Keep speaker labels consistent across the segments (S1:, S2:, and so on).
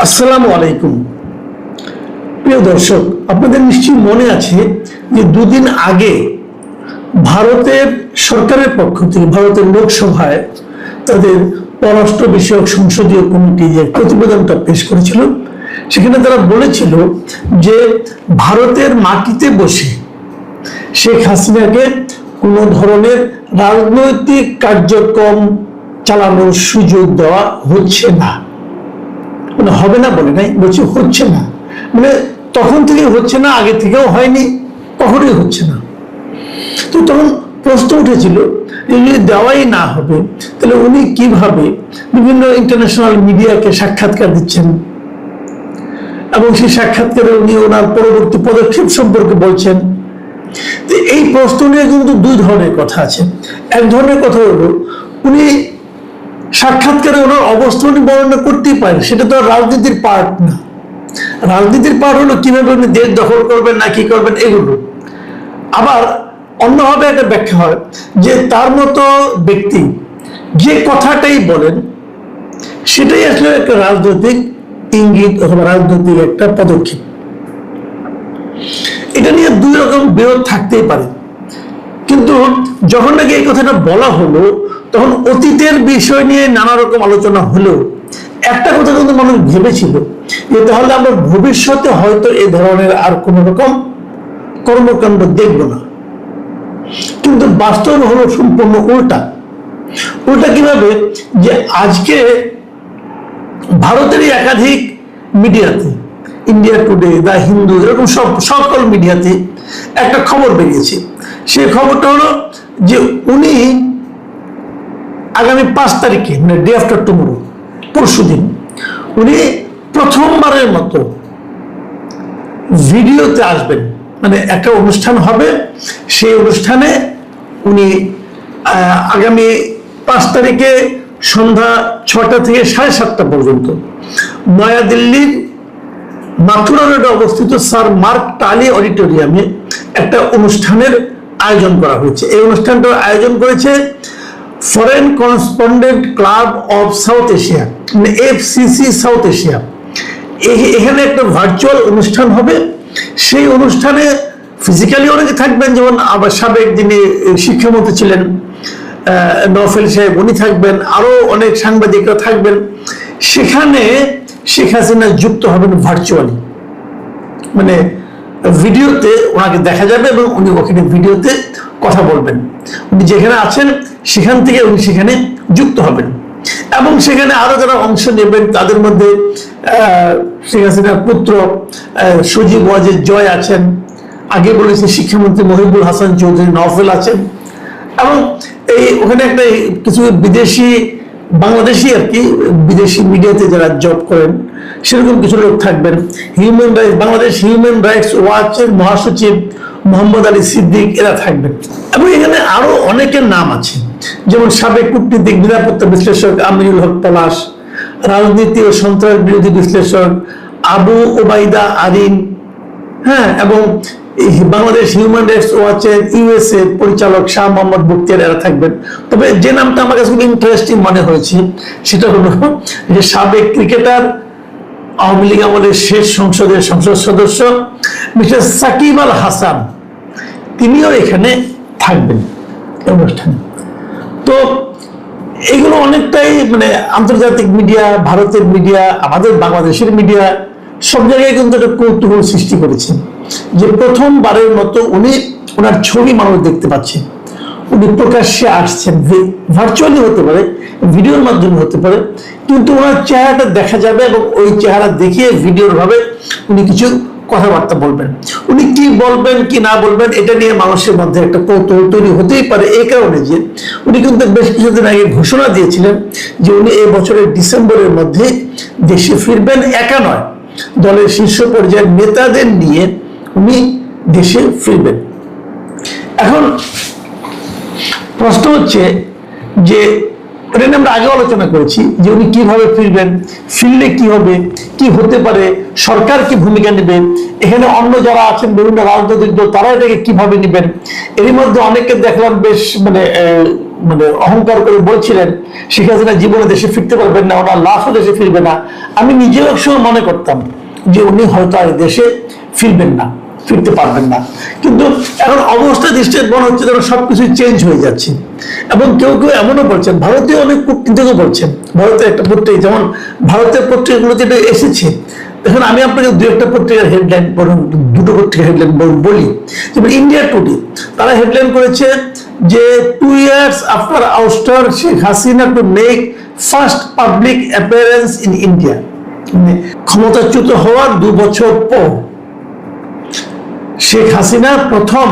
S1: আসসালামু আলাইকুম। প্রিয় দর্শক, আপনাদের নিশ্চয়ই মনে আছে যে দুদিন আগে ভারতের সরকারের পক্ষ থেকে ভারতের লোকসভায় তাদের পররাষ্ট্র বিষয়ক সংসদীয় কমিটি যে প্রতিবেদনটা পেশ করেছিল, সেখানে তারা বলেছিল যে ভারতের মাটিতে বসে শেখ হাসিনাকে কোনো ধরনের রাজনৈতিক কার্যক্রম চালানোর সুযোগ দেওয়া হচ্ছে না। মানে হবে না বলে নাই, বলছে হচ্ছে না, মানে তখন থেকে হচ্ছে না, আগে থেকেও হয়নি, কখনোই হচ্ছে না। তো তখন প্রশ্ন উঠেছিল যদি দেওয়াই না হবে তাহলে উনি কিভাবে বিভিন্ন ইন্টারন্যাশনাল মিডিয়াকে সাক্ষাৎকার দিচ্ছেন এবং সেই সাক্ষাৎকারে উনি ওনার পরবর্তী পদক্ষেপ সম্পর্কে বলছেন। তো এই প্রশ্ন নিয়ে কিন্তু দুই ধরনের কথা আছে। এক ধরনের কথা হলো উনি সাক্ষাৎকারে ওনার অবস্থান বর্ণনা করতেই পারেন, সেটা তো রাজনীতির পার্ট না। রাজনীতির পার্ট হলো কিভাবে উনি দেশ দখল করবেন না কি করবেন এগুলো। আবার অন্যভাবে একটা ব্যাখ্যা হয় যে তার মতো ব্যক্তি যে কথাটাই বলেন সেটাই আসলে একটা রাজনৈতিক ইঙ্গিত অথবা রাজনৈতিক একটা পদক্ষেপ। এটা নিয়ে দুই রকম বিরোধ থাকতেই পারে, কিন্তু যখন নাকি এই কথাটা বলা হলো তখন অতীতের বিষয় নিয়ে নানা রকম আলোচনা হলেও একটা কথা কিন্তু মানুষ ভেবেছিল যে তাহলে আমরা ভবিষ্যতে হয়তো এই ধরনের আর কোন রকম কর্মকাণ্ড দেখব না। কিন্তু বাস্তব হলো সম্পূর্ণ উল্টা। উল্টা কিভাবে? যে আজকে ভারতেরই একাধিক মিডিয়াতে, ইন্ডিয়া টুডে, দা হিন্দু, এরকম সকল মিডিয়াতে একটা খবর বেরিয়েছে। সেই খবরটা হলো যে উনি আগামী 5 তারিখে, মানে ডে আফটার টুমরো, পরশুদিন, উনি প্রথমবারের মতো ভিডিওতে আসবেন। মানে একটা অনুষ্ঠান হবে, সেই অনুষ্ঠানে উনি আগামী 5 তারিখে সন্ধ্যা 6টা থেকে 7:30 পর্যন্ত নয়াদিল্লির মাথুরা রোডে অবস্থিত স্যার মার্ক টালি অডিটোরিয়ামে একটা অনুষ্ঠানের আয়োজন করা হয়েছে। এই অনুষ্ঠানটার আয়োজন করেছে foreign correspondent club of south Asia, মানে FCC সাউথ এশিয়া। এখানে একটা ভার্চুয়াল অনুষ্ঠান হবে। সেই অনুষ্ঠানে ফিজিক্যালি অনেকে থাকবেন, যেমন আবার সাবেক যিনি শিক্ষামন্ত্রী ছিলেন নওফেল সাহেব, উনি থাকবেন, আরো অনেক সাংবাদিকরা থাকবেন। সেখানে শেখ হাসিনা যুক্ত হবেন ভার্চুয়ালি, মানে ভিডিওতে ওনাকে দেখা যাবে এবং উনি ওখানে ভিডিওতে কথা বলবেন। উনি যেখানে আছেন সেখান থেকে উনি সেখানে যুক্ত হবেন এবং সেখানে আরো যারা অংশ নেবেন তাদের মধ্যে শেখ হাসিনার পুত্র সজীব ওয়াজেদ জয় আছেন, আগে বলেছে শিক্ষামন্ত্রী মহিবুল হাসান চৌধুরী নওফেল আছেন, এবং এই ওখানে একটা কিছু বিদেশি বাংলাদেশি আর কি বিদেশি মিডিয়াতে যারা জব করেন সেরকম কিছু লোক থাকবেন। বাংলাদেশ হিউম্যান রাইটস ওয়াচের মহাসচিব মোহাম্মদ আলী সিদ্দিক এরা থাকবেন এবং এখানে আরো অনেকের নাম আছে, যেমন সাবেক কূটনীতিক নিরাপত্তা বিশ্লেষক আমিনুল হক পলাশ, রাজনীতি ও সন্ত্রাস বিরোধী বিশ্লেষক আবু ওবাইদা আরিন, হ্যাঁ, এবং বাংলাদেশ হিউম্যান রাইটস ওয়াচের USA পরিচালক শাহ মোহাম্মদ বখতিয়ার এরা থাকবেন। তবে যে নামটা আমার কাছে খুব ইন্টারেস্টিং মনে হয়েছে সেটা হলো যে সাবেক ক্রিকেটার, আওয়ামী লীগ আমলের শেষ সংসদের সংসদ সদস্য মিস্টার সাকিব আল হাসান, তিনিও এখানে থাকবেন অনুষ্ঠানে। তো এগুলো অনেকটাই মানে আন্তর্জাতিক মিডিয়া, ভারতের মিডিয়া, আমাদের বাংলাদেশের মিডিয়া সব জায়গায় কিন্তু একটা কৌতূহল সৃষ্টি করেছে যে প্রথমবারের মতো উনি ওনার ছবি মানুষ দেখতে পাচ্ছে, উনি প্রকাশ্যে আসছেন। ভার্চুয়ালি হতে পারে, ভিডিওর মাধ্যমে হতে পারে, কিন্তু ওনার চেহারাটা দেখা যাবে এবং ওই চেহারা দেখিয়ে ভিডিওর ভাবে উনি কিছু কথাবার্তা বলবেন। উনি কি বলবেন কি না বলবেন এটা নিয়ে মানুষের মধ্যে একটা কৌতূহল তৈরি হতেই পারে। এই কারণে যে উনি কিন্তু বেশ কিছুদিন আগে ঘোষণা দিয়েছিলেন যে উনি এই বছরের ডিসেম্বরের মধ্যে দেশে ফিরবেন। একা নয়, দলের শীর্ষ পর্যায়ের নেতাদের নিয়ে উনি দেশে ফিরবেন। এখন প্রশ্ন হচ্ছে যে এটা নিয়ে আমরা আগে আলোচনা করেছি যে উনি কিভাবে ফিরবেন, ফিরলে কি হবে, কি হতে পারে, সরকার কি ভূমিকা নেবে, এখানে অন্য যারা আছেন বিভিন্ন রাজনৈতিক দল তারা এটাকে কিভাবে নেবেন। এর মধ্যে অনেকে দেখলাম বেশ মানে মানে অহংকার করে বলছিলেন শেখ হাসিনা জীবনে দেশে ফিরতে পারবেন না, ওনার লাশও দেশে ফিরবে না, আমি নিজেও একসময় মনে করতাম যে উনি হয়তো আর দেশে ফিরবেন না, ফিরতে পারবেন না। কিন্তু এখন অবস্থা দৃষ্টিতে মনে হচ্ছে যেন সবকিছু চেঞ্জ হয়ে যাচ্ছে। এবং কেউ কেউ এমনও বলছেন, ভারতীয় অনেক কূটনীতিকও বলছেন, ভারতের একটা পত্রিকা, যেমন ভারতের পত্রিকাগুলো যেটা এসেছে, দেখুন আমি আপনাকে দু একটা পত্রিকার হেডলাইন, দুটো পত্রিকার হেডলাইন বলি। যেমন ইন্ডিয়া টুডে, তারা হেডলাইন করেছে যে 2 years after ouster Sheikh Hasina to make first public appearance in India, মানে ক্ষমতাচ্যুত হওয়ার 2 বছর পর শেখ হাসিনা প্রথম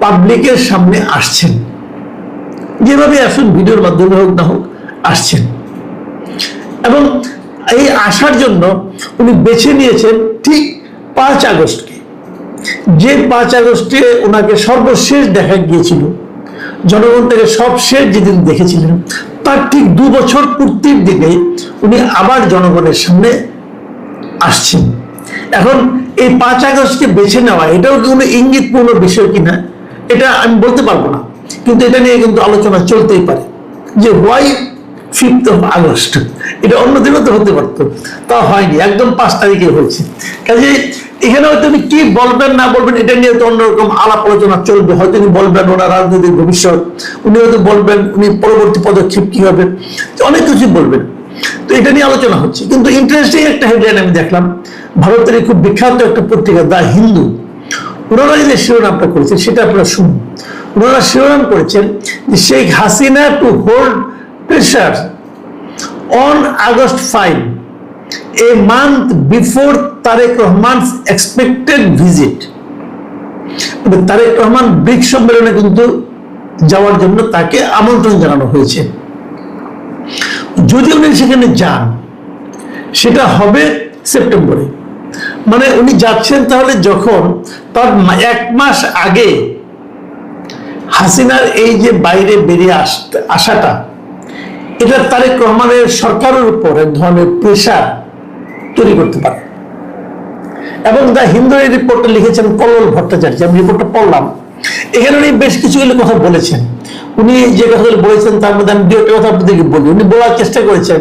S1: পাবলিকের সামনে আসছেন, যেভাবে আসুন ভিডিওর মাধ্যমে হোক না হোক আসছেন। এবং এই আসার জন্য উনি বেছে নিয়েছেন ঠিক 5 আগস্টকে, যে 5 আগস্টে ওনাকে সর্বশেষ দেখা গিয়েছিল, জনগণ থেকে সবশেষ যেদিন দেখেছিলেন, তার ঠিক 2 বছর পূর্তির দিনে উনি আবার জনগণের সামনে আসছেন। এখন এই 5 আগস্টকে বেছে নেওয়া, এটাও কোনো ইঙ্গিতপূর্ণ বিষয় কিনা এটা আমি বলতে পারবো না, কিন্তু এটা নিয়ে কিন্তু আলোচনা চলতেই পারে যে ওয়াই 5th of August, এটা অন্য দিনও তো হতে পারতো, তা হয়নি, একদম 5 তারিখে হয়েছে। কাজে এখানে হয়তো উনি কি বলবেন না বলবেন এটা নিয়ে তো অন্যরকম আলাপ আলোচনা চলবে। হয়তো উনি বলবেন ওনার রাজনৈতিক ভবিষ্যৎ, উনি হয়তো বলবেন উনি পরবর্তী পদক্ষেপ কি হবে, অনেক কিছু বলবেন, তো এটা নিয়ে আলোচনা হচ্ছে। কিন্তু ইন্টারেস্টিং একটা হেডলাইন আমি দেখলাম, ভারতের খুব বিখ্যাত একটা পত্রিকা দ্য হিন্দু, ওনারা যে শিরোনামটা করেছেন সেটা আপনারা শুনুন। ওনারা শিরোনাম করেছেন যে Sheikh Hasina to hold pressure on August 5, a month before Tareq Rahman's expected visit. Tareq Rahman BRICS সম্মেলনে কিন্তু যাওয়ার জন্য তাকে আমন্ত্রণ জানানো হয়েছে। যদি উনি সেখানে যান সেটা হবে সেপ্টেম্বরে, মানে উনি যাচ্ছেন তাহলে যখন তার 1 মাস আগে হাসিনার এই যে বাইরে বেরিয়ে আসাটা, এটা তারেক রহমানের সরকারের উপর এক ধরনের প্রেশার তৈরি করতে পারে। এবং দ্য হিন্দু এই রিপোর্টটা লিখেছেন কল্লোল ভট্টাচার্য, আমি রিপোর্টটা পড়লাম, এখানে উনি বেশ কিছুগুলো কথা বলেছেন। উনি যে কথাগুলো বলেছেন তার মধ্যে আমি 2টা কথা আপনাদেরকে বলি। উনি বলার চেষ্টা করেছেন,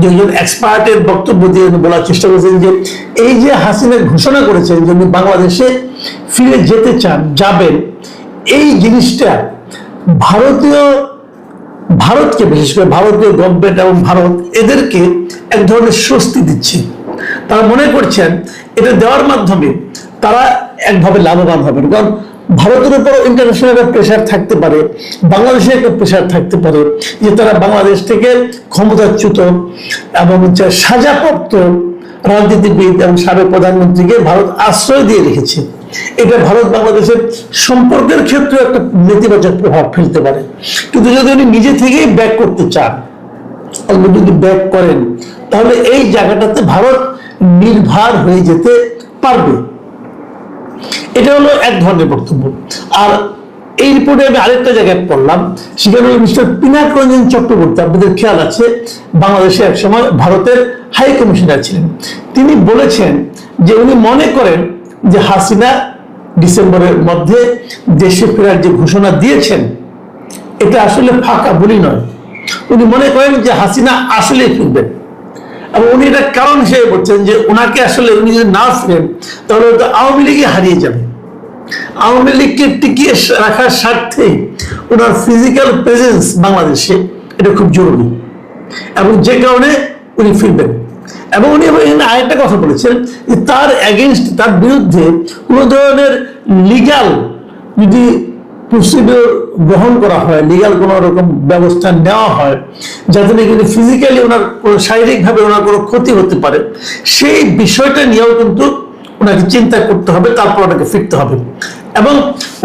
S1: যে একজন এক্সপার্টের বক্তব্য দিয়ে উনি বলার চেষ্টা করেছেন যে এই যে হাসিনা ঘোষণা করেছেন যে উনি বাংলাদেশে ফিরে যেতে চান, যাবেন, এই জিনিসটা ভারতকে, বিশেষ করে ভারতীয় গভর্নমেন্ট এবং ভারত এদেরকে এক ধরনের স্বস্তি দিচ্ছে। তারা মনে করছেন এটা দেওয়ার মাধ্যমে তারা একভাবে লাভবান হবেন, কারণ ভারতের উপর ইন্টারন্যাশনাল একটা প্রেশার থাকতে পারে, বাংলাদেশে একটা প্রেশার থাকতে পারে যে তারা বাংলাদেশ থেকে ক্ষমতাচ্যুত এবং সাজাপ্রাপ্ত রাজনীতিবিদ এবং সাবেক প্রধানমন্ত্রীকে ভারত আশ্রয় দিয়ে রেখেছে। এটা ভারত বাংলাদেশের সম্পর্কের ক্ষেত্রে একটা নেতিবাচক প্রভাব ফেলতে পারে। কিন্তু যদি উনি নিজে থেকেই ব্যাক করতে চান, যদি ব্যাক করেন, তাহলে এই জায়গাটাতে ভারত নির্ভর হয়ে যেতে পারবে। এটা হলো এক ধরনের বক্তব্য। আর এই রিপোর্টে আমি আরেকটা জায়গায় পড়লাম, সেখানে মিস্টার পিনাক রঞ্জন চক্রবর্তী, আপনাদের খেয়াল আছে বাংলাদেশে এক সময় ভারতের হাই কমিশনার ছিলেন, তিনি বলেছেন যে উনি মনে করেন যে হাসিনা ডিসেম্বরের মধ্যে দেশে ফেরার যে ঘোষণা দিয়েছেন এটা আসলে ফাঁকা বলি নয়। উনি মনে করেন যে হাসিনা আসলে ফিরবেন, এবং উনি এটা কারণ হিসেবে বলছেন যে ওনাকে আসলে উনি যদি না ফিরেন তাহলে হয়তো আওয়ামী লীগে হারিয়ে যাবে। আওয়ামী লীগকে টিকিয়ে রাখার স্বার্থে ওনার ফিজিক্যাল প্রেজেন্স বাংলাদেশে এটা খুব জরুরি, এবং যে কারণে উনি ফিরবেন। এবং উনি আরেকটা কথা বলেছেন যে তার এগেইনস্ট, তার বিরুদ্ধে কোনো ধরনের লিগাল যদি প্রসিডিওর গ্রহণ করা হয়, লিগাল কোনো রকম ব্যবস্থা নেওয়া হয় যাতে নাকি ফিজিক্যালি ওনার শারীরিকভাবে ওনার কোনো ক্ষতি হতে পারে, সেই বিষয়টা নিয়েও কিন্তু ওনাকে চিন্তা করতে হবে, তারপর ওনাকে ফিরতে হবে। এবং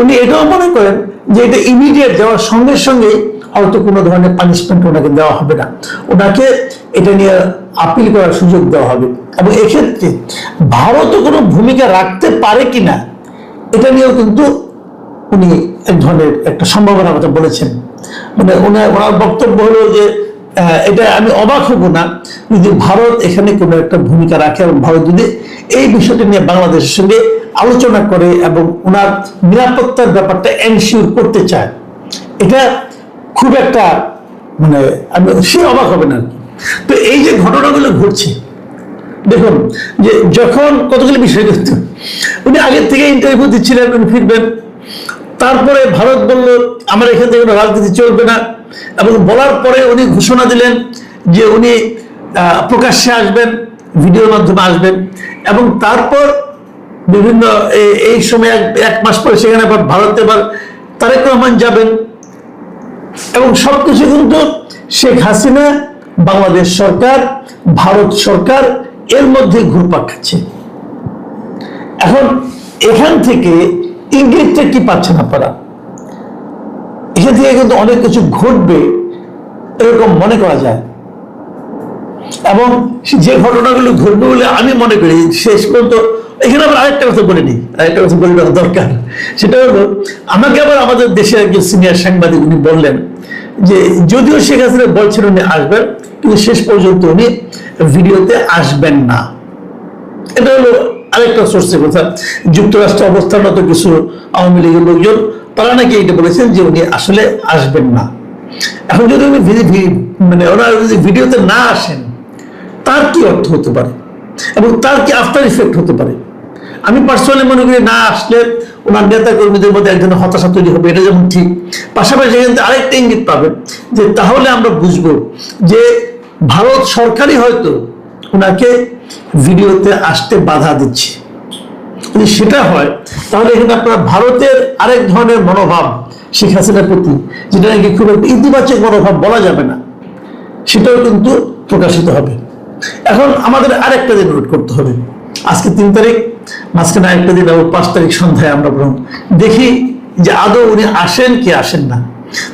S1: উনি এটাও মনে করেন যে এটা ইমিডিয়েট যাওয়ার সঙ্গে সঙ্গে হয়তো কোনো ধরনের পানিশমেন্ট ওনাকে দেওয়া হবে না, ওনাকে এটা নিয়ে আপিল করার সুযোগ দেওয়া হবে। এবং এক্ষেত্রে ভারতও কোনো ভূমিকা রাখতে পারে কিনা এটা নিয়েও কিন্তু উনি এক ধরনের একটা সম্ভাবনার কথা বলেছেন। মানে ওনার বক্তব্য হলো যে এটা আমি অবাক হব না যদি ভারত এখানে কোনো একটা ভূমিকা রাখে, এবং ভারত যদি এই বিষয়টা নিয়ে বাংলাদেশের সঙ্গে আলোচনা করে এবং ওনার নিরাপত্তার ব্যাপারটা এনশিওর করতে চায়। এটা খুব একটা মানে সে অবাক হবে না আর কি। তো এই যে ঘটনাগুলো ঘটছে, দেখুন যে যখন কতগুলো বিষয় করতে উনি আগের থেকে ইন্টারভিউ দিচ্ছিলেন, উনি ফিরবেন, তারপরে ভারত বলল আমার এখান থেকে কোনো রাজনীতি চলবে না, এবং বলার পরে উনি ঘোষণা দিলেন যে উনি প্রকাশ্যে আসবেন, ভিডিওর মাধ্যমে আসবেন, এবং তারপর বিভিন্ন এই সময় এক মাস পরে সেখানে আবার ভারতে আবার তারেক রহমান যাবেন, এবং সবকিছু কিন্তু শেখ হাসিনা, বাংলাদেশ সরকার, ভারত সরকার এর মধ্যে ঘুরপাক খাচ্ছে। এখন এখান থেকে ইঙ্গিতটা কি পাচ্ছেন আপনারা? এখান থেকে কিন্তু অনেক কিছু ঘটবে এরকম মনে করা যায়, এবং যে ঘটনাগুলো ঘটবে বলে আমি মনে করি শেষ পর্যন্ত। এখানে আবার আরেকটা কথা বলে নিই, আরেকটা কথা বলে রাখা দরকার। সেটা হলো, আমাকে আবার আমাদের দেশের একজন সিনিয়র সাংবাদিক উনি বললেন যে যদিও শেখ হাসিনা বলছেন উনি আসবেন, কিন্তু শেষ পর্যন্ত উনি ভিডিওতে আসবেন না। এটা হলো আরেকটা সোর্সের কথা। যুক্তরাষ্ট্র অবস্থানরত কিছু আওয়ামী লীগের লোকজন তারা নাকি এটা বলেছেন যে উনি আসলে আসবেন না। এখন যদি উনি মানে ওনারা যদি ভিডিওতে না আসেন, তার কি অর্থ হতে পারে এবং তার কি আফটার ইফেক্ট হতে পারে? আমি পার্সোনালি মনে করি না আসলে ওনার নেতা কর্মীদের মধ্যে একজন হতাশা তৈরি হবে, এটা যেমন ঠিক, পাশাপাশি কিন্তু আরেকটা ইঙ্গিত পাবেন যে তাহলে আমরা বুঝবো যে ভারত সরকারই হয়তো ওনাকে ভিডিওতে আসতে বাধা দিচ্ছে। যদি সেটা হয় তাহলে এখানে আপনারা ভারতের আরেক ধরনের মনোভাব শেখ হাসিনার প্রতি, যেটা নাকি খুব একটা ইতিবাচক মনোভাব বলা যাবে না, সেটাও কিন্তু প্রকাশিত হবে। এখন আমাদের আরেকটা দিন নোট করতে হবে, আজকে 3 তারিখ, মাঝখানে আরেকটা দিন, 5 তারিখ সন্ধ্যায় আমরা বরং দেখি যে আদৌ উনি আসেন কি আসেন না।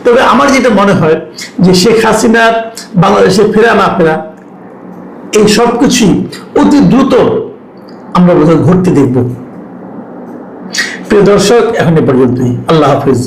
S1: তবে আমার যেটা মনে হয় যে শেখ হাসিনার বাংলাদেশে ফেরা না ফেরা এই সবকিছুই অতি দ্রুত আমরা বোধহয় ঘটতে দেখব। প্রিয় দর্শক, এখন এ পর্যন্তই। আল্লাহ হাফিজ।